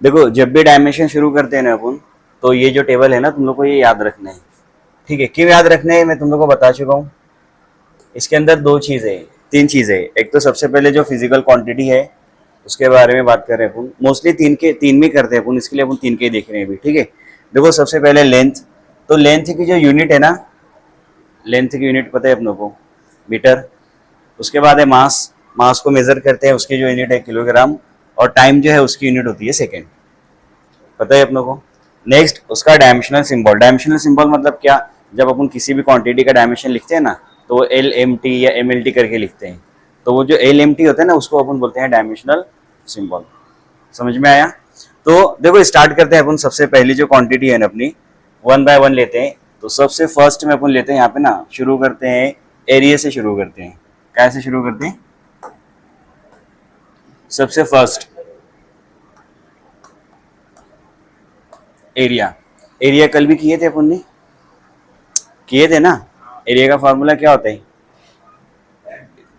देखो जब भी डायमेंशन शुरू करते हैं ना अपन, तो ये जो टेबल है ना तुम लोग को ये याद रखना है। ठीक है, क्यों याद रखना है मैं तुम लोग को बता चुका हूँ। इसके अंदर दो चीजें, तीन चीजें। एक तो सबसे पहले जो फिजिकल क्वांटिटी है उसके बारे में बात कर रहे हैं अपन। मोस्टली तीन में करते हैं अपन, इसके लिए अपन तीन के देख रहे हैं अभी। ठीक है, देखो सबसे पहले लेंथ। तो लेंथ की जो यूनिट है ना, लेंथ की यूनिट पता है अपनों को, मीटर। उसके बाद है मास। मास को मेजर करते हैं, उसकी जो यूनिट है किलोग्राम। और टाइम जो है उसकी यूनिट होती है सेकेंड, पता है अपनों को। नेक्स्ट उसका डायमेंशनल सिंबल। डायमेंशनल सिंबल मतलब क्या, जब अपन किसी भी क्वांटिटी का डायमेंशन लिखते हैं ना, तो वो एल एम टी या एम एल टी करके लिखते हैं। तो वो जो एल एम टी होता है ना, उसको अपन बोलते हैं डायमेंशनल सिंबल। समझ में आया। तो देखो स्टार्ट करते हैं अपन। सबसे पहली जो क्वांटिटी है ना अपनी, वन बाय वन लेते हैं। तो सबसे फर्स्ट में अपन लेते हैं यहाँ पे ना, शुरू करते हैं एरिया से शुरू करते हैं। कैसे शुरू करते हैं, सबसे फर्स्ट एरिया। एरिया कल भी किए थे अपन ने, किए थे ना। एरिया का फॉर्मूला क्या होता है,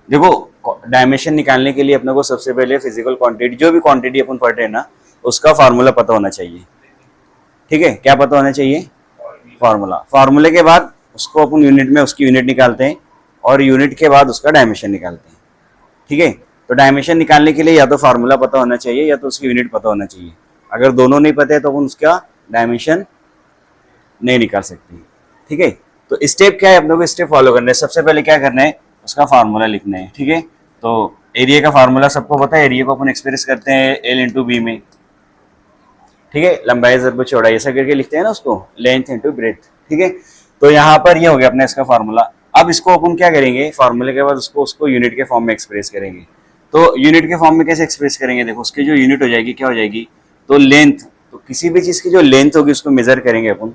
देखो डायमेंशन निकालने के लिए अपने को सबसे पहले फिजिकल क्वांटिटी, जो भी क्वांटिटी अपन पढ़ रहे हैं ना, उसका फार्मूला पता होना चाहिए। ठीक है, क्या पता होना चाहिए, फार्मूला। फार्मूले के बाद उसको अपन यूनिट में उसकी यूनिट निकालते हैं, और यूनिट के बाद उसका डायमेंशन निकालते हैं। ठीक है, तो डायमेंशन निकालने के लिए या तो फार्मूला पता होना चाहिए या तो उसकी यूनिट पता होना चाहिए। अगर दोनों नहीं पता है तो अपन उसका डायमेंशन नहीं निकाल सकते। ठीक है, तो स्टेप क्या है, अपने को स्टेप फॉलो करना है। सबसे पहले क्या करना है, उसका फार्मूला लिखना है। ठीक है, तो एरिया का फार्मूला सबको पता है। एरिया को अपन एक्सप्रेस करते हैं एल इंटू बी में। ठीक है, लंबाई ज़रब चौड़ाई ऐसा करके लिखते हैं ना उसको, लेंथ इंटू ब्रेथ। ठीक है, तो यहाँ पर ये हो गया अपना इसका फार्मूला। अब इसको अपन क्या करेंगे, फार्मूले के बाद उसको उसको यूनिट के फॉर्म में एक्सप्रेस करेंगे। तो यूनिट के फॉर्म में कैसे एक्सप्रेस करेंगे, देखो उसकी जो यूनिट हो जाएगी क्या हो जाएगी, तो लेंथ। तो किसी भी चीज़ की जो लेंथ होगी उसको मेजर करेंगे अपन,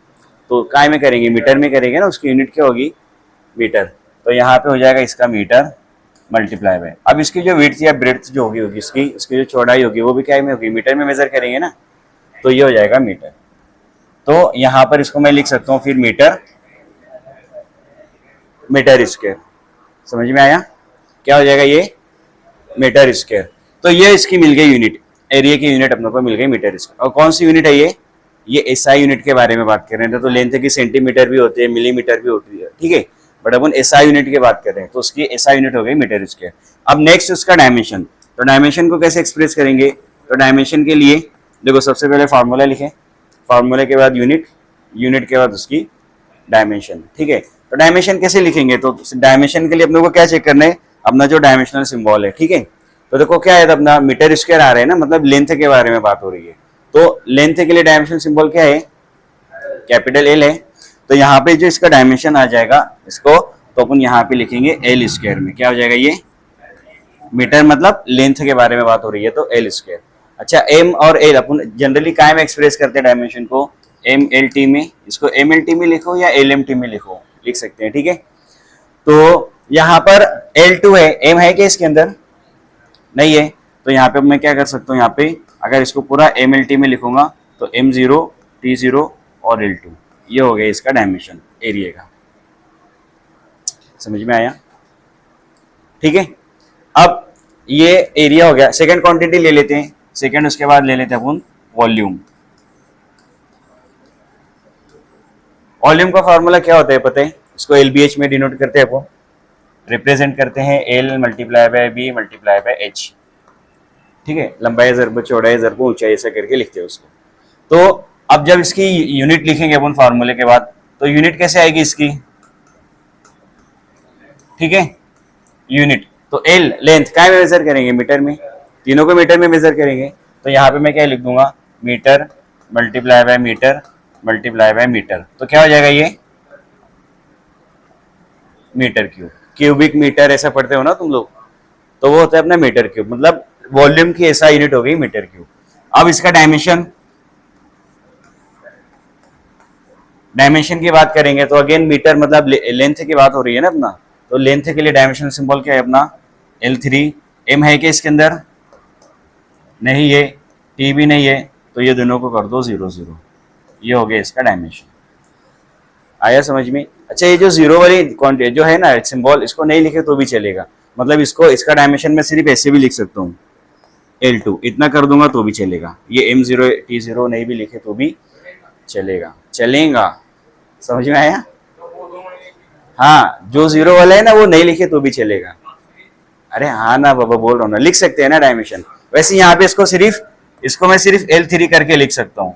तो काय में करेंगे, मीटर में करेंगे ना, उसकी यूनिट क्या होगी, मीटर। तो यहाँ पे हो जाएगा इसका मीटर मल्टीप्लाई बाय। अब इसकी जो विड्थ या ब्रेड्थ जो होगी होगी इसकी जो चौड़ाई होगी वो भी क्या में होगी, मीटर में मेजर करेंगे ना, तो ये हो जाएगा मीटर। तो यहाँ पर इसको मैं लिख सकता हूँ फिर मीटर, मीटर स्क्वायर। समझ में आया, क्या हो जाएगा ये, मीटर स्क्वायर। तो ये इसकी मिल गई यूनिट, एरिया की यूनिट अपने को मिल गई मीटर स्क्वायर। और कौन सी यूनिट है ये एसआई यूनिट के बारे में बात कर रहे हैं। तो लेंथ की सेंटीमीटर भी होती है, मिलीमीटर भी होती है। ठीक है, बट अपन एसआई यूनिट की बात कर रहे हैं, तो उसकी एसआई यूनिट हो गई मीटर स्क्वायर। अब नेक्स्ट उसका डायमेंशन। तो डायमेंशन को कैसे एक्सप्रेस करेंगे, तो डायमेंशन के लिए देखो सबसे पहले फार्मूला लिखें, फार्मूले के बाद यूनिट, यूनिट के बाद उसकी डायमेंशन। ठीक है, तो डायमेंशन कैसे लिखेंगे, तो डायमेंशन के लिए अपने को क्या चेक करना है, अपना जो डायमेंशनल सिंबल है। ठीक है, तो देखो क्या है, अपना मीटर स्क्वायर आ रहा है ना, मतलब लेंथ के बारे में बात हो रही है। तो लेंथ के लिए डायमेंशन सिंबल क्या है, कैपिटल एल है। तो यहाँ पे जो इसका डायमेंशन आ जाएगा इसको, तो अपन यहाँ पे लिखेंगे एल स्क्वायर में। क्या हो जाएगा ये, मीटर मतलब लेंथ के बारे में बात हो रही है तो एल स्क्वायर। अच्छा, एम और एल अपन जनरली काय में एक्सप्रेस करते हैं डायमेंशन को, एम एल टी में। इसको एम एल टी में लिखो या एल एम टी में लिखो, लिख सकते हैं। ठीक है, तो यहाँ पर L2 है, एम है क्या इसके अंदर, नहीं है। तो यहाँ पे मैं क्या कर सकता हूँ, यहाँ पे अगर इसको पूरा एम एल टी में लिखूंगा तो M0 T0 और L2, ये हो गया इसका डायमेंशन एरिया का। समझ में आया, ठीक है। अब ये एरिया हो गया। सेकंड क्वांटिटी ले लेते हैं, सेकंड उसके बाद ले लेते हैं अपन वॉल्यूम। वॉल्यूम का फॉर्मूला क्या होता है पता है, इसको LBH में डिनोट करते हैं अपन, रिप्रेजेंट करते हैं L multiply by B multiply by H। ठीक है, लंबाई ज़रब चौड़ाई ज़रब ऊंचाई ऐसा करके लिखते हैं उसको। तो अब जब इसकी यूनिट लिखेंगे अपन फार्मूले के बाद, तो यूनिट कैसे आएगी इसकी, ठीक है, यूनिट। तो L लेंथ क्या में मेजर करेंगे, मीटर में, तीनों को मीटर में मेजर करेंगे। तो यहाँ पे मैं क्या लिख दूंगा, metre multiply by metre multiply by metre. तो क्या हो जाएगा ये, मीटर क्यूब, क्यूबिक मीटर ऐसा पढ़ते हो ना तुम लोग, तो वो होता है अपना मीटर क्यूब, मतलब वॉल्यूम की ऐसा यूनिट हो गई मीटर क्यूब। अब इसका डायमेंशन, डायमेंशन की बात करेंगे तो अगेन मीटर मतलब लेंथ की बात हो रही है ना अपना, तो लेंथ के लिए डायमेंशन सिंबल क्या है अपना L3। एम है कि इसके अंदर नहीं है, टी भी नहीं है, तो ये दोनों को कर दो 0 0, ये हो गया इसका डायमेंशन। आया समझ में। अच्छा, ये जो जीरो वाली क्वांटिटी जो है ना सिंबल, इसको नहीं लिखे तो भी चलेगा, मतलब इसको इसका डायमेंशन में सिर्फ ऐसे भी लिख सकता हूँ, L2 इतना कर दूंगा तो भी चलेगा, ये M0 T0 नहीं भी लिखे तो भी चलेगा, चलेगा। समझ में आया? हाँ, जो जीरो वाला है ना वो नहीं लिखे तो भी चलेगा। अरे हाँ ना बाबा, बोल रहा हूँ ना, लिख सकते हैं ना डायमेंशन। वैसे यहाँ पे इसको मैं सिर्फ L3 करके लिख सकता हूँ।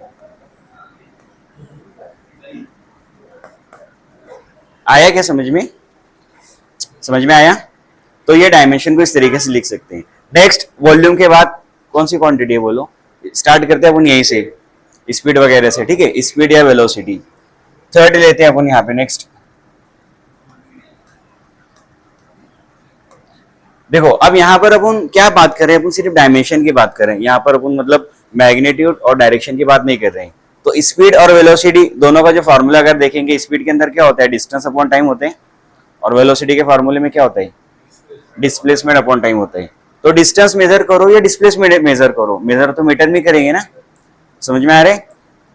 आया क्या समझ में? समझ में आया? तो ये डायमेंशन को इस तरीके से लिख सकते हैं। नेक्स्ट वॉल्यूम के बाद कौन सी क्वांटिटी है बोलो? स्टार्ट करते हैं अपन यहीं से, स्पीड वगैरह से, ठीक है, स्पीड या वेलोसिटी। थर्ड लेते हैं अपन यहाँ पे। नेक्स्ट देखो, अब यहाँ पर अपन क्या बात कर रहे हैं? अपन सिर्फ डायमेंशन की बात कर रहे हैं यहाँ पर अपन, मतलब मैग्नीट्यूड और डायरेक्शन की बात नहीं कर रहे हैं। तो स्पीड और वेलोसिटी दोनों का जो फॉर्मूला अगर देखेंगे, स्पीड के अंदर क्या होता है? डिस्टेंस अपॉन टाइम होते हैं, और वेलोसिटी के फॉर्मूले में क्या होता है? डिस्प्लेसमेंट अपॉन टाइम होता है। तो डिस्टेंस मेजर करो या डिस्प्लेसमेंट मेजर करो, मेजर तो मीटर में करेंगे ना। समझ में आ रहे?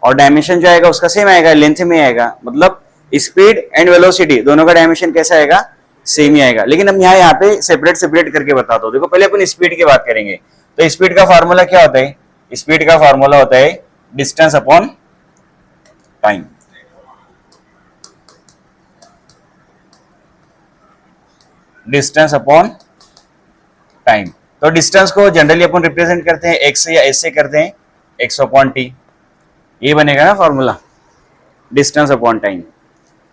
और डायमेंशन जो आएगा उसका सेम आएगा, लेंथ में आएगा। मतलब स्पीड एंड वेलोसिटी दोनों का डायमेंशन कैसा आएगा? सेम ही आएगा। लेकिन हम यहाँ पे सेपरेट करके बताता हूँ। देखो, पहले अपन स्पीड की बात करेंगे। तो स्पीड का फॉर्मूला क्या होता है? स्पीड का फॉर्मूला होता है distance upon time. Distance upon time. तो डिस्टेंस को जनरली अपन रिप्रेजेंट करते हैं x से या s से करते हैं, x अपॉन t। ये बनेगा ना फॉर्मूला, डिस्टेंस अपॉन टाइम।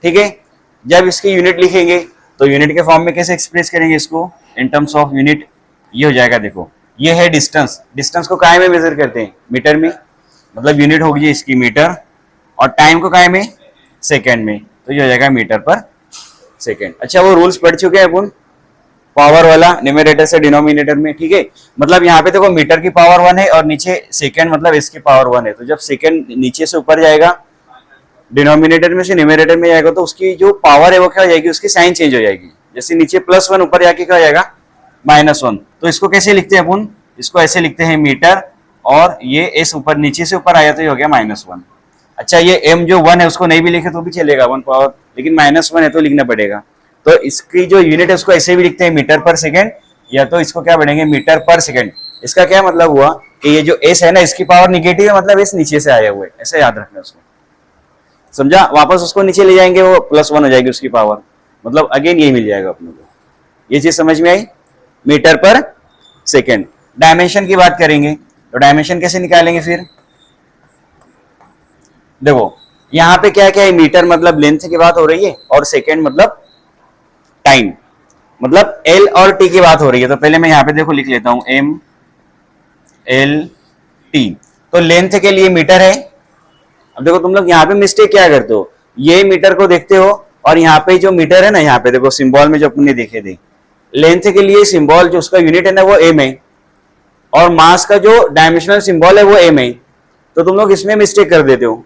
ठीक है, जब इसकी यूनिट लिखेंगे तो यूनिट के फॉर्म में कैसे एक्सप्रेस करेंगे इसको? In terms of unit. ये हो जाएगा, देखो ये है डिस्टेंस। डिस्टेंस को काय में मेजर करते हैं? मीटर में। मतलब यूनिट होगी इसकी मीटर, और टाइम को काय में? सेकेंड में। तो ये हो जाएगा मीटर पर सेकेंड। अच्छा, वो रूल्स पढ़ चुके हैं अपन, पावर वाला, न्यूमरेटर से डिनोमिनेटर में। ठीक है, मतलब यहाँ पे देखो मीटर की पावर 1 है और नीचे सेकेंड मतलब इसकी पावर 1 है। तो जब सेकेंड नीचे से ऊपर जाएगा, डिनोमिनेटर में से न्यूमरेटर में जाएगा, तो उसकी जो पावर है वो क्या हो जाएगी? उसकी साइन चेंज हो जाएगी। जैसे नीचे +1 ऊपर जाके क्या हो जाएगा? -1। तो इसको कैसे लिखते हैं अपन? इसको ऐसे लिखते हैं मीटर, और ये s ऊपर नीचे से ऊपर आया तो ये हो गया -1। अच्छा, ये m जो 1 है उसको नहीं भी लिखे तो भी चलेगा, 1 पावर, लेकिन -1 है तो लिखना पड़ेगा। तो इसकी जो यूनिट है उसको ऐसे भी लिखते हैं मीटर पर सेकेंड, या तो इसको क्या बढ़ेंगे? मीटर पर सेकेंड। इसका क्या मतलब हुआ कि ये जो s है ना, इसकी पावर निगेटिव है, मतलब s नीचे से आया हुआ है, ऐसे याद रखना उसको। समझा? वापस उसको नीचे ले जाएंगे, वो +1 हो जाएगी उसकी पावर, मतलब अगेन ये मिल जाएगा अपने को। ये चीज समझ में आई? मीटर पर सेकेंड। डायमेंशन की बात करेंगे तो डायमेंशन कैसे निकालेंगे फिर? देखो यहाँ पे क्या क्या है? मीटर मतलब लेंथ की बात हो रही है, और सेकेंड मतलब टाइम, मतलब L और T की बात हो रही है। तो पहले मैं यहाँ पे देखो लिख लेता हूं M L T। तो लेंथ के लिए मीटर है। अब देखो तुम लोग यहाँ पे मिस्टेक क्या करते हो? ये मीटर को देखते हो, और यहाँ पे जो मीटर है ना, यहाँ पे देखो सिंबल में जो अपने देखे थे, लेंथ के लिए सिंबल जो उसका यूनिट है ना वो m है, और मास का जो डायमेंशनल सिंबल है वो m है। तो तुम लोग इसमें मिस्टेक कर देते हो।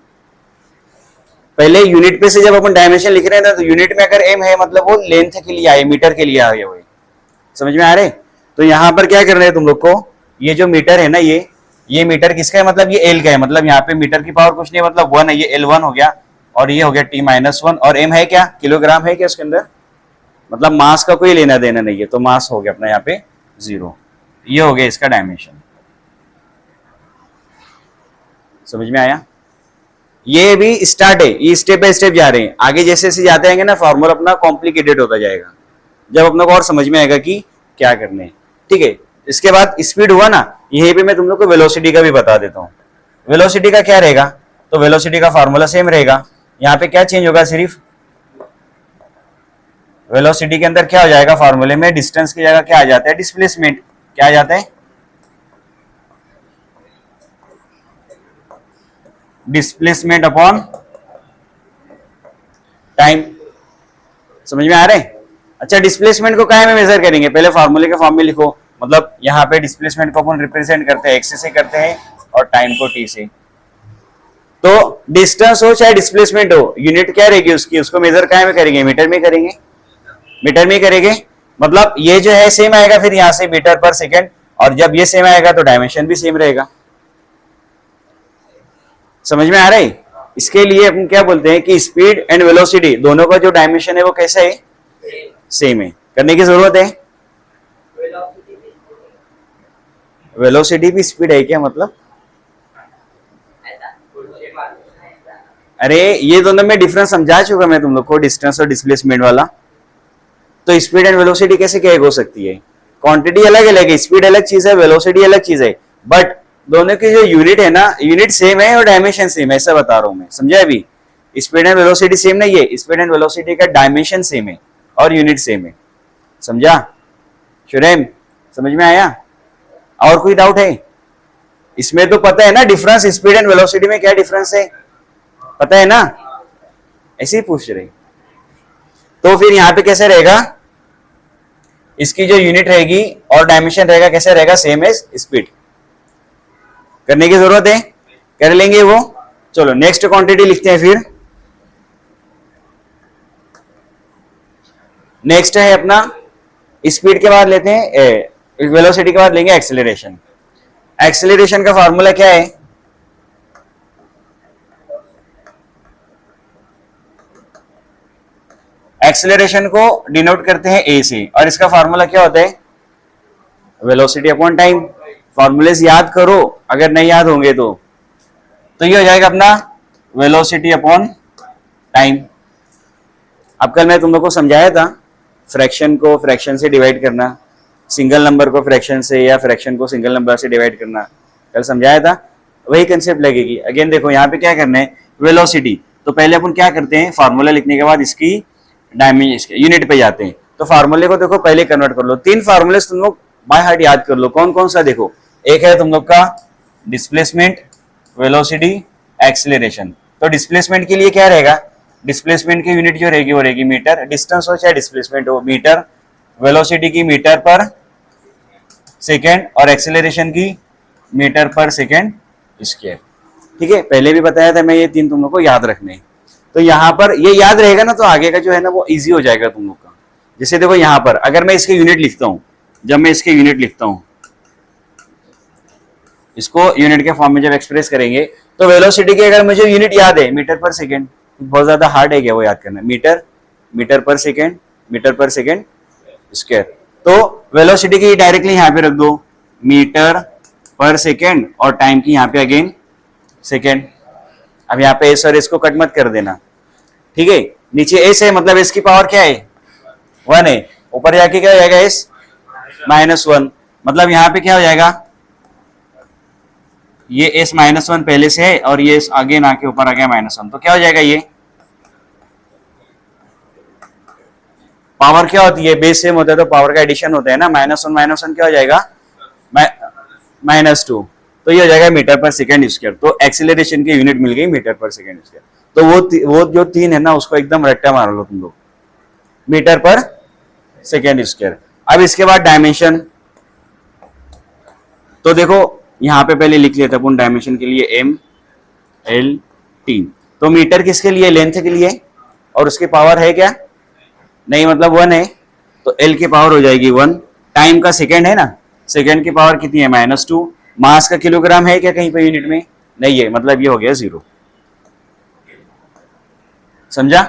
पहले यूनिट पे से जब अपन डायमेंशन लिख रहे हैं ना, तो यूनिट में अगर m है मतलब वो लेंथ के लिए आए, मीटर के लिए आए हुए। समझ में आ रहे? तो यहाँ पर क्या कर रहे हैं तुम लोग को? ये जो मीटर है ना, ये मीटर किसका है? मतलब ये L का है। मतलब यहाँ पे मीटर की पावर कुछ नहीं, मतलब 1 है, ये L1 हो गया, और ये हो गया T-1। और m है क्या? किलोग्राम है क्या उसके अंदर? मतलब मास का कोई लेना देना नहीं है, तो मास हो गया अपना यहाँ पे 0। ये हो गया इसका डायमेंशन। समझ में आया? ये भी स्टार्ट है, ये स्टेप बाय स्टेप जा रहे हैं। आगे जैसे जैसे जाते आएंगे ना, फॉर्मूला अपना कॉम्प्लिकेटेड होता जाएगा, जब अपने को और समझ में आएगा कि क्या करने है। ठीक है, इसके बाद स्पीड हुआ ना, यहीं पे मैं तुम लोग को वेलोसिटी का भी बता देता हूँ। वेलोसिटी का क्या रहेगा? तो वेलोसिटी का फॉर्मूला सेम रहेगा। यहाँ पे क्या चेंज होगा? सिर्फ वेलोसिटी के अंदर क्या हो जाएगा? फॉर्मूले में डिस्टेंस की जगह क्या आ जाता है? डिस्प्लेसमेंट। क्या आ जाता है? Displacement upon time. समझ में आ रहे हैं? अच्छा, डिस्प्लेसमेंट को क्या में मेजर करेंगे? पहले फॉर्मूले के फॉर्म में लिखो। मतलब यहाँ पे डिस्प्लेसमेंट को अपन रिप्रेजेंट करते हैं x से करते हैं, और टाइम को t से। तो डिस्टेंस हो चाहे डिस्प्लेसमेंट हो, यूनिट क्या रहेगी उसकी? उसको मेजर क्या में करेंगे? मीटर में करेंगे। मीटर में करेंगे, मतलब ये जो है सेम आएगा फिर यहाँ से मीटर पर सेकेंड, और जब ये सेम आएगा तो डायमेंशन भी सेम रहेगा। समझ में आ रहा है? इसके लिए अपन क्या बोलते हैं कि स्पीड एंड वेलोसिटी दोनों का जो डायमेंशन है वो कैसा है? सेम है। करने की जरूरत है? वेलोसिटी भी स्पीड है क्या मतलब? अरे ये दोनों में डिफरेंस समझा चुका मैं तुम लोग को, डिस्टेंस और डिस्प्लेसमेंट वाला। तो स्पीड एंड वेलोसिटी कैसे क्या हो सकती है? क्वांटिटी अलग अलग है, स्पीड अलग चीज है, वेलोसिटी अलग चीज है, बट दोनों की जो यूनिट है ना, यूनिट सेम है और डायमेंशन सेम है, ऐसा बता रहा हूं मैं, समझा? अभी स्पीड एंड वेलोसिटी सेम नहीं है, स्पीड एंड वेलोसिटी का डायमेंशन सेम है और यूनिट सेम है, समझा? शुरेम समझ में आया? और कोई डाउट है इसमें? तो पता है ना डिफरेंस स्पीड एंड वेलोसिटी में, क्या डिफरेंस है पता है ना? ऐसे ही पूछ रहे। तो फिर यहां पे कैसे रहेगा, इसकी जो यूनिट रहेगी और डायमेंशन रहेगा कैसे रहेगा? Same as speed. करने की जरूरत है, कर लेंगे वो। चलो नेक्स्ट क्वांटिटी लिखते हैं फिर। नेक्स्ट है अपना, स्पीड के बाद लेते हैं, वेलोसिटी के बाद लेंगे एक्सेलरेशन। एक्सेलरेशन का फॉर्मूला क्या है? एक्सेलरेशन को डिनोट करते हैं ए से, और इसका फॉर्मूला क्या होता है? Velocity upon time. फॉर्मूलेस याद करो अगर नहीं याद होंगे तो ये हो जाएगा अपना वेलोसिटी अपॉन टाइम। अब कल मैं तुम लोग को समझाया था फ्रैक्शन को फ्रैक्शन से डिवाइड करना, सिंगल नंबर को फ्रैक्शन से या फ्रैक्शन को सिंगल नंबर से डिवाइड करना, कल समझाया था। वही कंसेप्ट लगेगी। अगेन देखो यहाँ पे क्या करना है, वेलोसिटी। तो पहले अपन क्या करते हैं, फार्मूला लिखने के बाद इसकी डायमेंशन यूनिट पे जाते हैं। तो फार्मूले को देखो पहले कन्वर्ट कर लो। 3 फार्मूले तुम लोग बाय हार्ट याद कर लो। कौन कौन सा? देखो, एक है तुम लोग का डिस्प्लेसमेंट, वेलोसिटी, एक्सीलरेशन। तो डिस्प्लेसमेंट के लिए क्या रहेगा? डिस्प्लेसमेंट की यूनिट जो रहेगी वो रहेगी मीटर, डिस्टेंस हो चाहे डिस्प्लेसमेंट हो मीटर, वेलोसिटी की मीटर पर सेकेंड, और एक्सीलरेशन की मीटर पर सेकेंड स्क्वायर। ठीक है, पहले भी बताया था मैं, ये 3 तुम लोग को याद रखने। तो यहाँ पर ये याद रहेगा ना, तो आगे का जो है ना वो इजी हो जाएगा तुम लोग का। जैसे देखो यहाँ पर अगर मैं इसके यूनिट लिखता हूं, जब मैं इसके यूनिट लिखता हूं, इसको यूनिट के फॉर्म में जब एक्सप्रेस करेंगे, तो वेलोसिटी की अगर मुझे यूनिट याद है मीटर पर सेकेंड, बहुत ज्यादा हार्ड है क्या वो याद करना? मीटर, मीटर पर सेकेंड, मीटर पर सेकेंड स्क्वायर। तो वेलोसिटी की डायरेक्टली यहाँ पे रख दो, मीटर पर सेकेंड, और टाइम की यहाँ पे अगेन सेकेंड। अब यहाँ पे एस और एस को कट मत कर देना, ठीक है? नीचे एस है मतलब एस की पावर क्या है? 1 है। ऊपर जाके क्या हो जाएगा? एस -1। मतलब यहाँ पे क्या हो जाएगा? ये एस -1 पहले से है और ये आगे ना के ऊपर आ गया -1, तो क्या हो जाएगा? ये पावर क्या होती है? बेस सेम होता है तो पावर का एडिशन होता है ना। -1 क्या हो जाएगा? -2। तो ये हो जाएगा मीटर पर सेकेंड स्क्वायर। तो एक्सीलरेशन की यूनिट मिल गई मीटर पर सेकेंड स्क्वायर। तो वो जो 3 है ना उसको एकदम रट्टा मार लो तुम लोग, मीटर पर सेकेंड स्क्वायर। अब इसके बाद डायमेंशन। तो देखो यहाँ पे पहले लिख लेते अपन डायमेंशन के लिए M L T। तो मीटर किसके लिए? लेंथ के लिए। और उसकी पावर है क्या? नहीं, मतलब 1 है, तो L की पावर हो जाएगी 1। टाइम का सेकेंड है ना, सेकेंड की पावर कितनी है? -2। मास का किलोग्राम है क्या कहीं पे यूनिट में? नहीं है, मतलब ये हो गया 0। समझा?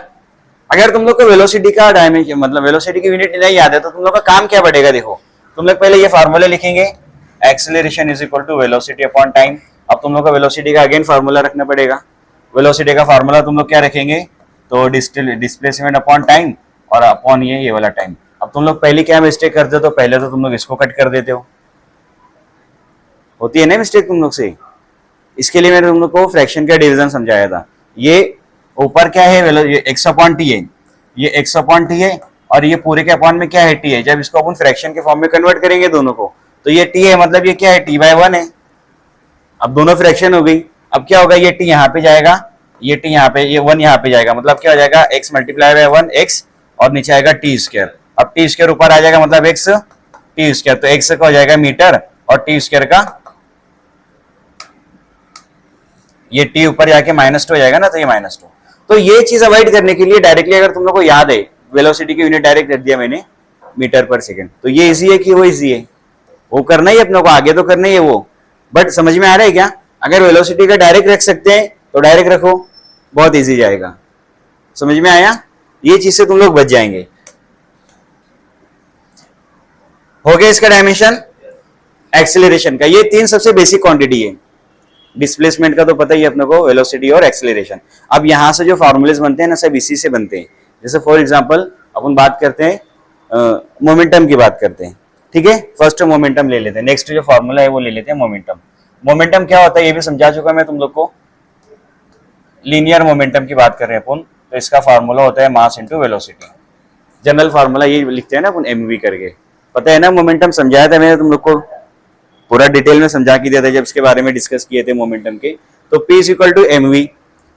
अगर तुम लोग को वेलोसिटी का डायमेंशन मतलब वेलोसिटी की यूनिट नहीं याद है तो तुम लोग का काम क्या बढ़ेगा? देखो तुम लोग पहले ये फार्मूला लिखेंगे, acceleration is equal to velocity upon time. अब तुम लोग का वेलोसिटी का अगेन फार्मूला रखना पड़ेगा। वेलोसिटी का फार्मूला तुम लोग क्या रखेंगे? तो डिस्प्लेसमेंट अपॉन टाइम और अपॉन ये वाला टाइम। अब तुम लोग पहले क्या मिस्टेक करते हो? तो पहले तो तुम लोग इसको कट कर देते हो, होती है ना मिस्टेक तुम लोग से। इसके लिए मैंने तुम लोग को फ्रैक्शन का डिवीजन समझाया था। ये ऊपर क्या है? ये x अपॉन टी है, ये x अपॉन टी है, और ये पूरे के अपॉन में क्या है? टी है। जब इसको अपन फ्रैक्शन के फॉर्म में कन्वर्ट करेंगे दोनों को, तो ये टी है, मतलब ये क्या है? t/1 है। अब दोनों फ्रैक्शन हो गई। अब क्या होगा? ये टी यहाँ पे जाएगा, ये टी यहाँ पे, ये 1 यहाँ पे जाएगा, मतलब क्या हो जाएगा? x मल्टीप्लाई बाय 1 x, और नीचे आएगा टी स्क्वायर। अब टी स्क्वायर ऊपर आ जाएगा, मतलब x टी स्क्वायर। तो x का हो जाएगा मीटर और टी स्क्वायर का ये t ऊपर जाके -2 हो जाएगा ना, तो ये -2। तो ये चीज अवॉइड करने के लिए डायरेक्टली अगर तुम लोग को याद है वेलोसिटी की यूनिट डायरेक्ट रख दिया मैंने मीटर पर सेकेंड, तो ये इजी है कि वो इजी है? वो करना ही अपने को, आगे तो करना ही है वो। बट समझ में आ रहा है क्या? अगर वेलोसिटी का डायरेक्ट रख सकते हैं तो डायरेक्ट रखो, बहुत इजी जाएगा। समझ में आया? ये चीज से तुम लोग बच जाएंगे। हो गया इसका डायमेंशन। एक्सेलरेशन का। ये तीन सबसे बेसिक क्वांटिटी है। डिस्प्लेसमेंट का तो पता ही है अपने को, वेलोसिटी और एक्सेलरेशन। अब यहाँ से जो फॉर्मूलेस बनते हैं ना सब इसी से बनते हैं। जैसे फॉर एग्जांपल अपन बात करते हैं मोमेंटम की बात करते हैं, ठीक है। फर्स्ट मोमेंटम ले लेते हैं, नेक्स्ट जो फॉर्मूला है वो ले लेते हैं मोमेंटम। मोमेंटम क्या होता है ये भी समझा चुका मैं तुम लोग को। लीनियर मोमेंटम की बात कर रहे हैं अपन, तो इसका फार्मूला होता है mass into velocity. General formula ये लिखते हैं ना अपन एमवी करके, पता है ना। मोमेंटम समझाया था मैंने तुम लोग को, पूरा डिटेल में समझा के दिया था जब इसके बारे में डिस्कस किए थे मोमेंटम के। तो P is equal to M V.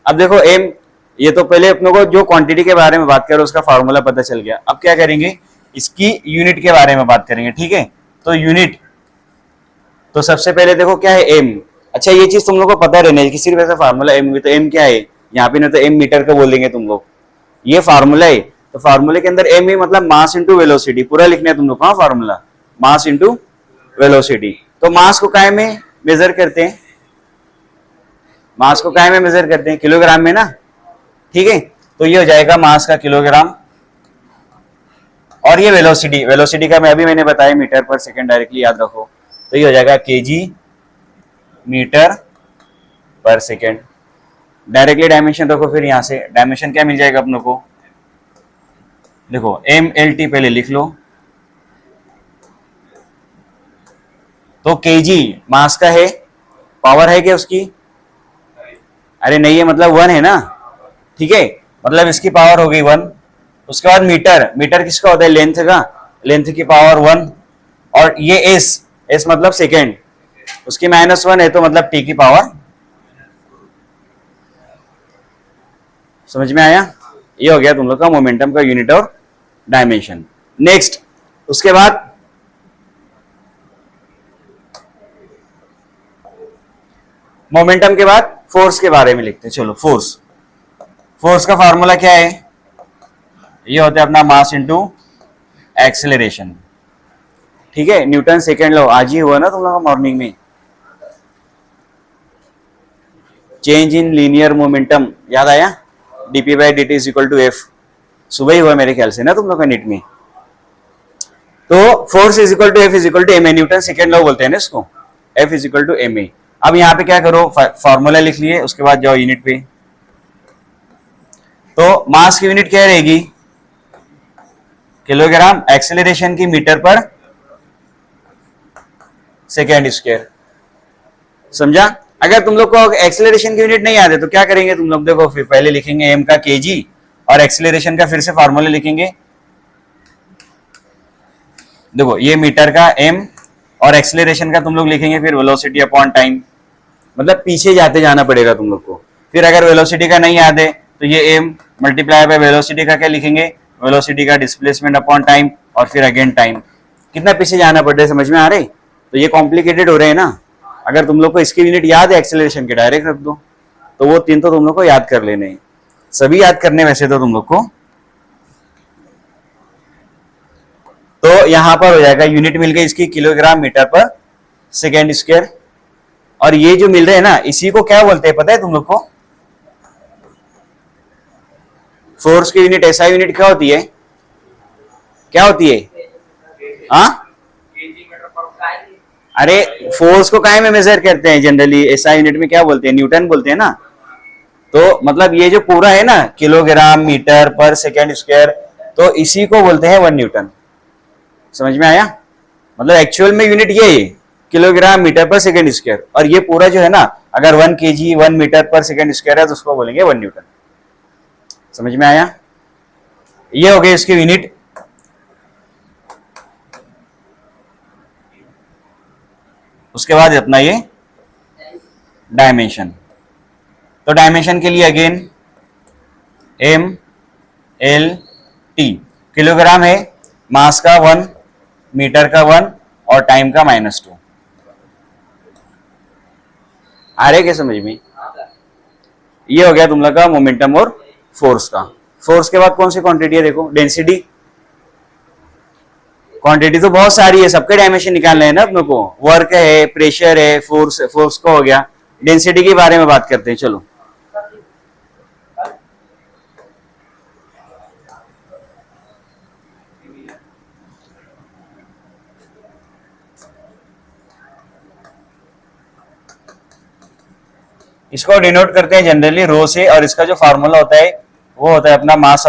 अब देखो एम, ये तो पहले अपने को जो क्वांटिटी के बारे में बात करें उसका फार्मूला पता चल गया। अब क्या करेंगे, इसकी यूनिट के बारे में बात करेंगे, ठीक है। तो यूनिट, तो सबसे पहले देखो क्या है एम। अच्छा ये चीज तुम लोग को पता रहना है कि सिर्फ ऐसा फार्मूला एम वी, तो एम क्या है यहाँ पे, ना तो एम मीटर का बोलेंगे तुम लोग, ये फार्मूला है। तो फार्मूले के अंदर एम ही मतलब मास इंटू वेलोसिटी, पूरा लिखना है तुम लोग। हाँ फार्मूला मास इंटू वेलोसिटी। तो मास को काय में मेजर करते हैं, मास को काय में मेजर करते हैं, किलोग्राम में ना, ठीक है। तो ये हो जाएगा मास का किलोग्राम, और ये वेलोसिटी, वेलोसिटी का मैं अभी मैंने बताया मीटर पर सेकंड, डायरेक्टली याद रखो। तो ये हो जाएगा केजी मीटर पर सेकंड। डायरेक्टली डायमेंशन रखो, फिर यहां से डायमेंशन क्या मिल जाएगा अपनों को, देखो एम एल टी पहले लिख लो। तो केजी मास का है, पावर है क्या उसकी, अरे नहीं है, मतलब 1 है ना, ठीक है। मतलब इसकी पावर हो गई 1। उसके बाद मीटर, मीटर किसका होता है, लेंथ का, लेंथ की पावर 1। और ये एस, एस मतलब सेकेंड, उसकी -1 है, तो मतलब टी की पावर। समझ में आया। ये हो गया तुम लोग का मोमेंटम का यूनिट और डायमेंशन। नेक्स्ट उसके बाद मोमेंटम के बाद फोर्स के बारे में लिखते हैं। चलो फोर्स, फोर्स का फार्मूला क्या है, ये होता है अपना मास इनटू एक्सेलरेशन, ठीक है। न्यूटन सेकेंड लॉ आज ही हुआ ना तुम लोग मॉर्निंग में, चेंज इन लीनियर मोमेंटम, याद आया, DP by D T is equal to F, सुबह ही हुआ मेरे ख्याल से ना तुम लोग का नीट में। तो force is equal to F is equal to M A, Newton second law बोलते हैं ना इसको, F is equal to M A. अब यहाँ पे क्या करो, फॉर्मूला लिख लिए, उसके बाद जाओ यूनिट पे। तो मास की यूनिट क्या रहेगी, किलोग्राम, एक्सेलरेशन की मीटर पर सेकेंड स्क्वायर। समझा। अगर तुम लोग को एक्सेलरेशन की यूनिट नहीं याद है तो क्या करेंगे तुम लोग, देखो फिर पहले लिखेंगे एम का केजी, और एक्सेलरेशन का फिर से फार्मूला लिखेंगे। देखो ये मीटर का एम, और एक्सेलरेशन का तुम लोग लिखेंगे फिर वेलोसिटी अपॉन टाइम, मतलब पीछे जाते जाना पड़ेगा तुम लोग को। फिर अगर वेलोसिटी का नहीं याद है तो ये एम मल्टीप्लाई बाय वेलोसिटी का क्या लिखेंगे, वेलोसिटी का डिस्प्लेसमेंट अपॉन टाइम, और फिर अगेन टाइम। कितना पीछे जाना पड़ रहा है, समझ में आ रही। तो ये कॉम्प्लिकेटेड हो रहे हैं ना। अगर तुम लोग को इसकी यूनिट याद है एक्सेलरेशन के, डायरेक्ट रख दो, तो वो तीन तो तुम लोग को याद कर लेने हैं, सभी याद करने वैसे तो तुम लोग को। तो यहां पर हो जाएगा, यूनिट मिल गई इसकी किलोग्राम मीटर पर सेकेंड स्क्वायर। और ये जो मिल रहे हैं ना, इसी को क्या बोलते हैं पता है तुम लोग को, फोर्स की यूनिट, ऐसा यूनिट क्या होती है, क्या होती है, हाँ, अरे फोर्स को काय में मेजर करते हैं जनरली, ऐसा यूनिट में क्या बोलते हैं, न्यूटन बोलते हैं ना। तो मतलब ये जो पूरा है ना, किलोग्राम मीटर पर सेकेंड स्क्वायर, तो इसी को बोलते हैं 1 न्यूटन। समझ में आया। मतलब एक्चुअल में यूनिट ये है, किलोग्राम मीटर पर सेकेंड स्क्वायर, और ये पूरा जो है ना, अगर 1 केजी 1 मीटर पर सेकेंड स्क्वायर है तो उसको बोलेंगे 1 न्यूटन। समझ में आया। ये हो गए इसकी यूनिट। उसके बाद अपना ये डायमेंशन। तो डायमेंशन के लिए again M L T, kilogram है, मास का 1, मीटर का 1, और टाइम का -2। आ रहे क्या समझ में। ये हो गया तुम लोग का मोमेंटम और फोर्स का। फोर्स के बाद कौन सी क्वांटिटी है, देखो डेंसिटी। क्वांटिटी तो बहुत सारी है, सबके डायमेंशन निकालने हैं ना अपने को, वर्क है, प्रेशर है, फोर्स, फोर्स का हो गया। डेंसिटी के बारे में बात करते हैं, चलो। इसको डिनोट करते हैं जनरली रो से, और इसका जो फार्मूला होता है वो होता है अपना मास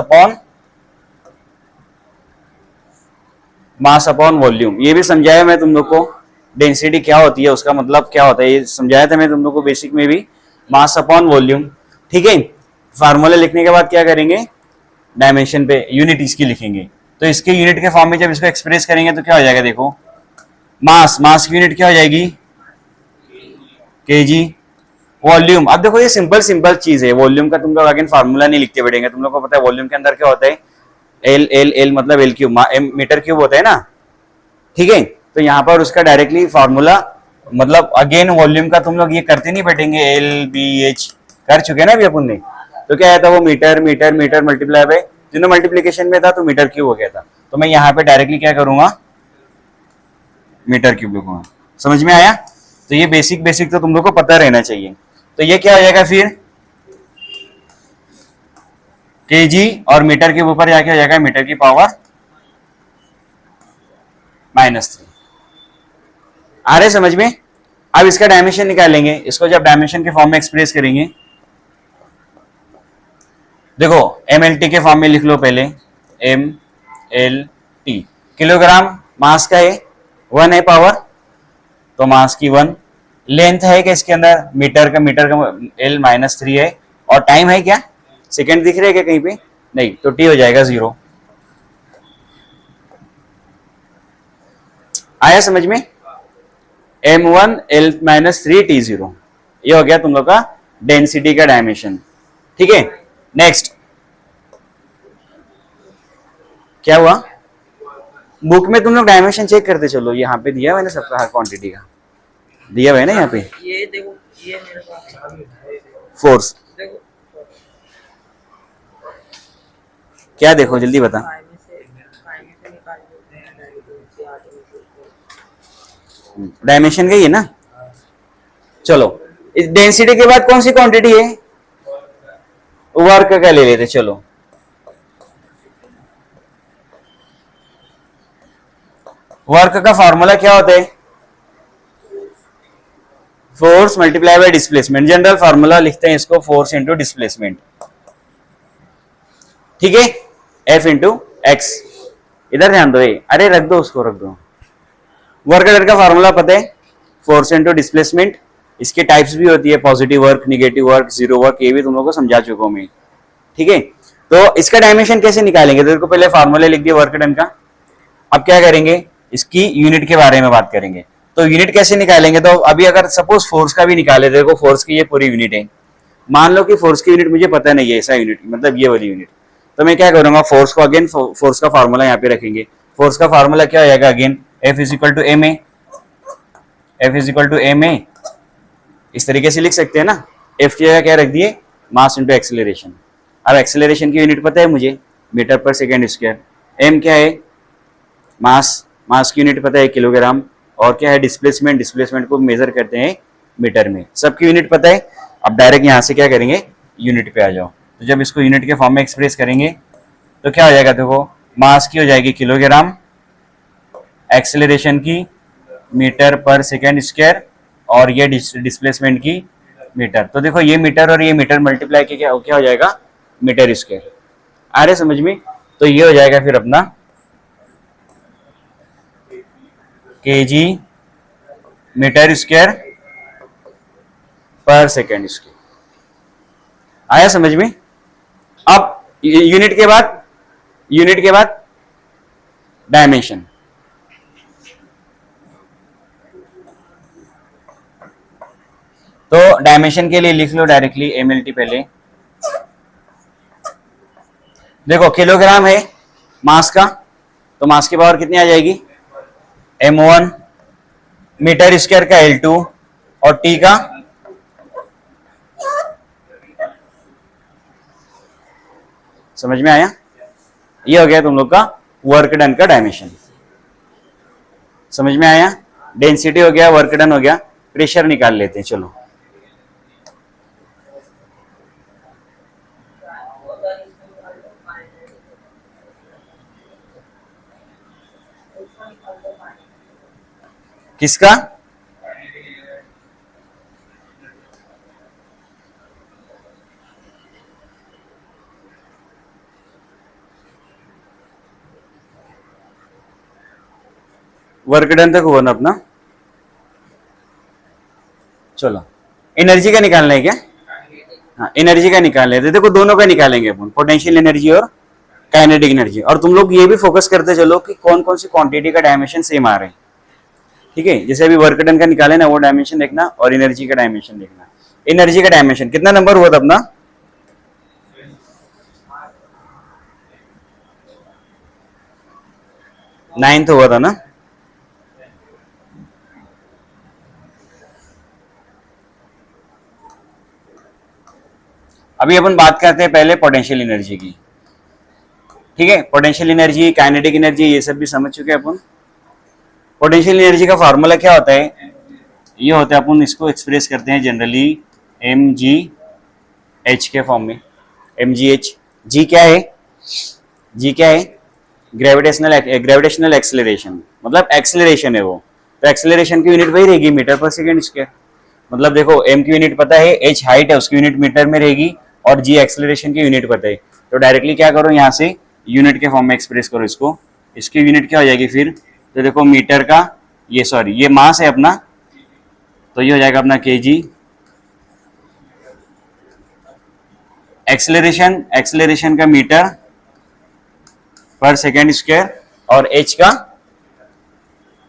अपॉन वॉल्यूम। ये भी समझाया मैं तुम लोग को, डेंसिटी क्या होती है, उसका मतलब क्या होता है, ये समझाया था मैं तुम लोग को बेसिक में भी, मास अपॉन वॉल्यूम। ठीक है, फार्मूला लिखने के बाद क्या करेंगे, डायमेंशन पे यूनिट इसकी लिखेंगे। तो इसके यूनिट के फॉर्म में जब इसको एक्सप्रेस करेंगे तो क्या हो जाएगा, देखो मास की यूनिट क्या हो जाएगी, केजी। वॉल्यूम, अब देखो ये सिंपल सिंपल चीज है, वॉल्यूम का तुम लोग अगेन फार्मूला नहीं लिखते बैठेंगे, तुम लोग को पता है वॉल्यूम के अंदर क्या होता है, एल एल एल मतलब एल क्यूब, मीटर क्यूब होता है ना। ठीक है, तो यहाँ पर उसका डायरेक्टली फार्मूला, मतलब अगेन वॉल्यूम का तुम लोग ये करते नहीं बैठेंगे, एल बी एच कर चुके ना अभी अपन ने। तो क्या आया था वो, metre metre metre multiply by, जिन्होंने मल्टीप्लीकेशन में था तो मीटर क्यूब हो गया था, तो मैं यहाँ पे डायरेक्टली क्या करूंगा, मीटर क्यूब लिखूंगा। समझ में आया? तो ये बेसिक बेसिक तो तुम लोग को पता रहना चाहिए। तो ये क्या हो जाएगा फिर, केजी, और मीटर के ऊपर जाके हो जाएगा मीटर की पावर -3। आ रहे समझ में? अब इसका डायमेंशन निकालेंगे, इसको जब डायमेंशन के फॉर्म में एक्सप्रेस करेंगे, देखो एम एल टी के फॉर्म में लिख लो पहले, M L T, kilogram mass का है, 1 है पावर, तो मास की 1, लेंथ है क्या इसके अंदर, मीटर का एल -3 है, और टाइम है क्या, सेकेंड दिख रहे हैं क्या कहीं पे, नहीं, तो टी हो जाएगा 0। आया समझ में? m1 l -3 t0, ये हो गया तुम लोग का डेंसिटी का डायमेंशन। ठीक है, नेक्स्ट क्या हुआ, बुक में तुम लोग डायमेंशन चेक करते चलो, यहाँ पे दिया मैंने सबका, हर क्वांटिटी का दिया हुआ है ना यहाँ पे, ये देखो, ये मेरे पास फोर्स देखो, क्या, देखो जल्दी बता, फाइव में से निकाल दो, डायमेंशन का ही है ना। चलो, इस डेंसिटी के बाद कौन सी क्वांटिटी है, वर्क का ले लेते, चलो वर्क का फॉर्मूला क्या होता है, force multiply by displacement, general formula लिखते हैं इसको, फोर्स इंटू डिस्प्लेसमेंट। ठीक है, एफ इंटू एक्स, इधर ध्यान दो, अरे रख दो उसको, रख दो। वर्क डन का फार्मूला पता है, फोर्स इंटू डिस्प्लेसमेंट। इसके टाइप्स भी होती है, positive work, negative work, zero work, ये भी तुम लोग को समझा चुका हूं मैं। ठीक है, तो इसका डायमेंशन कैसे निकालेंगे, तो पहले फार्मूले लिख दिए वर्क डन का। अब क्या करेंगे, इसकी यूनिट के बारे में बात करेंगे। तो यूनिट कैसे निकालेंगे, तो अभी अगर सपोज फोर्स का भी निकाले, देखो फोर्स की ये पूरी यूनिट है, मान लो कि फोर्स की यूनिट मुझे पता नहीं है, ऐसा यूनिट मतलब ये वाली यूनिट, तो मैं क्या करूंगा, फोर्स को अगेन, फोर्स का फार्मूला यहाँ पे रखेंगे। फोर्स का फार्मूला क्या हो जाएगा, again F is equal to M A, F is equal to M A, इस तरीके से लिख सकते हैं ना। एफ की जगह क्या रख दिए, मास इंटू एक्सेलरेशन। अब एक्सेलरेशन की यूनिट पता है मुझे, मीटर पर सेकेंड स्क्वायर। एम क्या है, मास, मास की यूनिट पता है किलोग्राम, और क्या है डिस्प्लेसमेंट, डिस्प्लेसमेंट को मेजर करते हैं मीटर में, सबकी यूनिट पता है। अब डायरेक्ट यहाँ से क्या करेंगे, यूनिट पे आ जाओ। तो जब इसको यूनिट के फॉर्म में एक्सप्रेस करेंगे तो क्या हो जाएगा, देखो मास की हो जाएगी किलोग्राम, एक्सेलरेशन की मीटर पर सेकेंड स्क्वायर, और ये डिस्प्लेसमेंट की मीटर। तो देखो ये मीटर और ये मीटर मल्टीप्लाई के क्या हो जाएगा, मीटर स्क्वायर। आ रहे समझ में? तो ये हो जाएगा फिर अपना केजी मीटर स्क्वायर पर सेकेंड स्क्वायर। आया समझ में? अब यूनिट के बाद डायमेंशन। तो डायमेंशन के लिए लिख लो डायरेक्टली एमएलटी पहले। देखो किलोग्राम है मास का, तो मास की पावर कितनी आ जाएगी, m1, मीटर स्क्वायर का L2, और T का, समझ में आया? ये हो गया तुम लोग का वर्क डन का डायमेंशन। समझ में आया? डेंसिटी हो गया, वर्क डन हो गया, प्रेशर निकाल लेते हैं चलो। किसका, वर्क डन तक हुआ ना अपना। चलो एनर्जी का निकालना है क्या? हाँ एनर्जी का निकाल लेते। देखो दोनों का निकालेंगे अपन, पोटेंशियल एनर्जी और काइनेटिक एनर्जी। और तुम लोग ये भी फोकस करते चलो कि कौन कौन सी क्वांटिटी का डायमेंशन सेम आ रहे हैं, ठीक है। जैसे अभी वर्क डन का निकाले ना, वो डायमेंशन देखना और एनर्जी का डायमेंशन देखना। एनर्जी का डायमेंशन कितना नंबर हुआ था अपना? 9th हुआ था ना। अभी अपन बात करते हैं पहले पोटेंशियल एनर्जी की, ठीक है। पोटेंशियल एनर्जी, काइनेटिक एनर्जी, ये सब भी समझ चुके हैं अपन। पोटेंशियल एनर्जी का फॉर्मूला क्या होता है? ये होता है, अपन इसको एक्सप्रेस करते हैं जनरली mgh के फॉर्म में। mgh, जी क्या है? जी क्या है? ग्रेविटेशनल एक्सेलरेशन, मतलब एक्सेलरेशन है वो। तो एक्सेलरेशन की यूनिट वही रहेगी, मीटर पर सेकेंड स्क्वायर। मतलब देखो m की यूनिट पता है, h हाइट है, उसकी यूनिट मीटर में रहेगी, और g एक्सेलरेशन की यूनिट पता है। तो डायरेक्टली क्या करो, यहाँ से यूनिट के फॉर्म में एक्सप्रेस करो इसको। इसकी यूनिट क्या हो जाएगी फिर? तो देखो मीटर का, ये सॉरी ये मास है अपना, तो ये हो जाएगा अपना kg। एक्सेलरेशन का मीटर पर सेकेंड स्क्वायर, और h का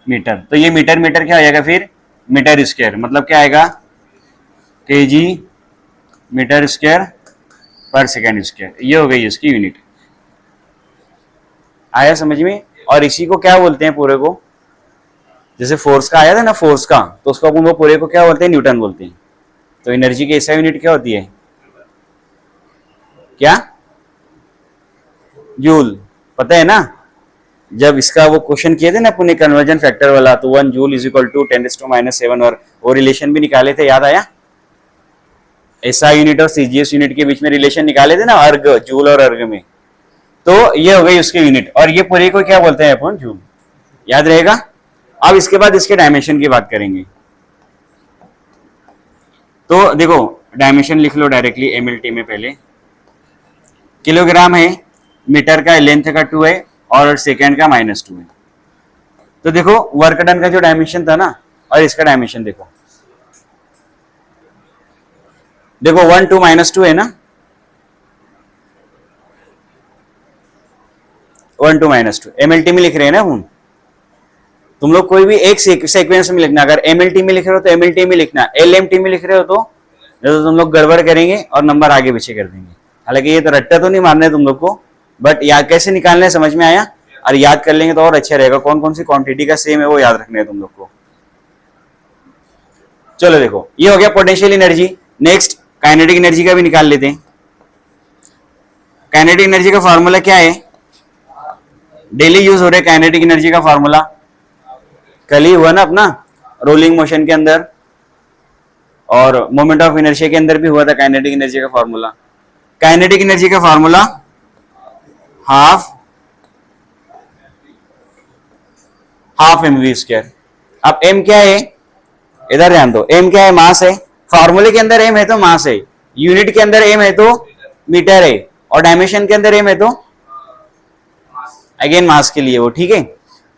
मीटर। तो ये मीटर क्या हो जाएगा फिर? Metre square. मतलब क्या आएगा? kg मीटर स्क्वायर पर सेकेंड स्क्वायर। ये हो गई इसकी यूनिट। आया समझ में? और इसी को क्या बोलते हैं पूरे को? जैसे फोर्स का आया था ना, फोर्स का, तो उसको अपन वो पूरे को क्या बोलते हैं? न्यूटन बोलते हैं। तो एनर्जी की ऐसा यूनिट क्या होती है? क्या? जूल। पता है ना, जब इसका वो क्वेश्चन किए थे ना अपने कन्वर्जन फैक्टर वाला, तो 1 जूल इज इक्वल टू 10⁻⁷, और वो रिलेशन भी निकाले थे, याद आया? एसआई यूनिट और सीजीएस यूनिट के बीच में रिलेशन निकाले थे ना, अर्ग, जूल और अर्ग में। तो ये हो गई उसकी यूनिट, और ये पूरे को क्या बोलते हैं अपन? जूल। याद रहेगा? अब इसके बाद इसके डायमेंशन की बात करेंगे। तो देखो डायमेंशन लिख लो डायरेक्टली एमएलटी में। पहले किलोग्राम है, मीटर का लेंथ का 2 है, और सेकेंड का -2 है। तो देखो वर्क डन का जो डायमेंशन था ना, और इसका डायमेंशन देखो, 1 2 -2 है ना, 1 2 -2 एमएलटी में लिख रहे हैं ना हम। तुम लोग कोई भी एक सीक्वेंस में लिखना, अगर एमएलटी में लिख रहे हो तो एमएलटी में लिखना, एलएमटी में लिख रहे हो तो तुम लोग गड़बड़ करेंगे और नंबर आगे पीछे कर देंगे। हालांकि ये तो रट्टा तो नहीं मारना है तुम लोग को, बट याद कैसे निकालना है समझ में आया? और याद कर लेंगे तो और अच्छा रहेगा, कौन कौन सी क्वांटिटी का सेम है वो याद रखना है तुम लोग को। चलो देखो ये हो गया potential energy. Next kinetic energy का भी निकाल लेते हैं। काइनेटिक एनर्जी का फॉर्मूला क्या है? डेली यूज हो रहा है काइनेटिक एनर्जी का फॉर्मूला, कल ही हुआ ना अपना रोलिंग मोशन के अंदर, और मोमेंट ऑफ इनर्शिया के अंदर भी हुआ था काइनेटिक एनर्जी का फॉर्मूला। काइनेटिक एनर्जी का फॉर्मूला हाफ mv²। अब m क्या है? इधर ध्यान दो, m क्या है? मास है। फॉर्मूले के अंदर m है तो मास है, यूनिट के अंदर m है तो मीटर है, और डायमेंशन के अंदर m है तो अगेन मास के लिए वो, ठीक है।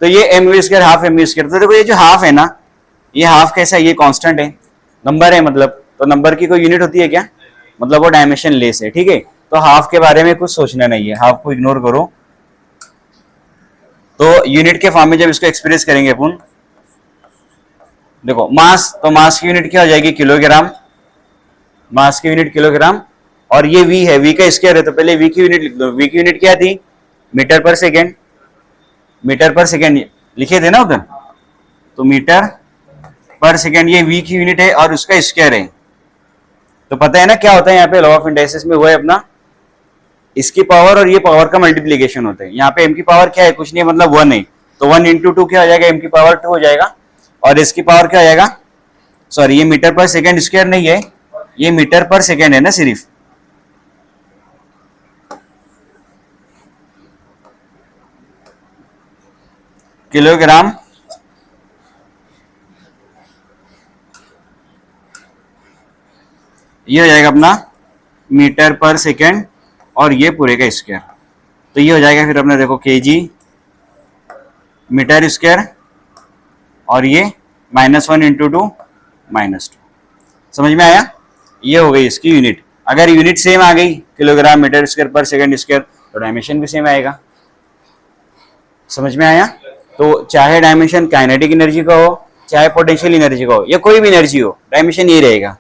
तो ये mv², हाफ mv²। तो देखो ये जो हाफ है ना, ये हाफ कैसा है? ये कांस्टेंट है, नंबर है मतलब, तो नंबर की कोई यूनिट होती है क्या? मतलब वो डायमेंशन लेस है, ठीक है। तो हाफ के बारे में कुछ सोचना नहीं है, हाफ को इग्नोर करो। तो यूनिट के फॉर्म में जब इसको एक्सप्रेस करेंगे अपन, देखो मास, तो मास की यूनिट क्या हो जाएगी? किलोग्राम। मास की यूनिट किलोग्राम, और ये v है, v का स्क्वायर है, तो पहले v की यूनिट लिख दो। v की यूनिट क्या थी? मीटर पर सेकेंड। मीटर पर सेकेंड लिखे थे ना उधर, तो मीटर पर सेकेंड ये v की यूनिट है, और उसका स्क्वायर है। तो पता है ना क्या होता है यहाँ पे? लॉ ऑफ इंडक्शन में हुआ है अपना, इसकी पावर और ये पावर का मल्टीप्लीकेशन होता है। यहाँ पे m की पावर क्या है? कुछ नहीं, मतलब 1 है, तो 1 × 2 क्या हो जाएगा? m की पावर 2 हो जाएगा, और इसकी पावर क्या हो जाएगा? सॉरी ये मीटर पर सेकेंड स्क्वायर नहीं है, ये मीटर पर सेकेंड है ना सिर्फ। किलोग्राम ये हो जाएगा अपना मीटर पर सेकेंड, और ये पूरे का स्क्वायर। तो ये हो जाएगा फिर अपना देखो kg मीटर स्क्वायर और ये -1 इंटू 2 -2। समझ में आया? ये हो गई इसकी यूनिट। अगर यूनिट सेम आ गई किलोग्राम मीटर स्क्वायर पर सेकंड स्क्वायर तो डायमेंशन भी सेम आएगा। समझ में आया? तो चाहे डायमेंशन काइनेटिक एनर्जी का हो चाहे पोटेंशियल एनर्जी का हो या कोई भी एनर्जी हो, डायमेंशन ये रहेगा।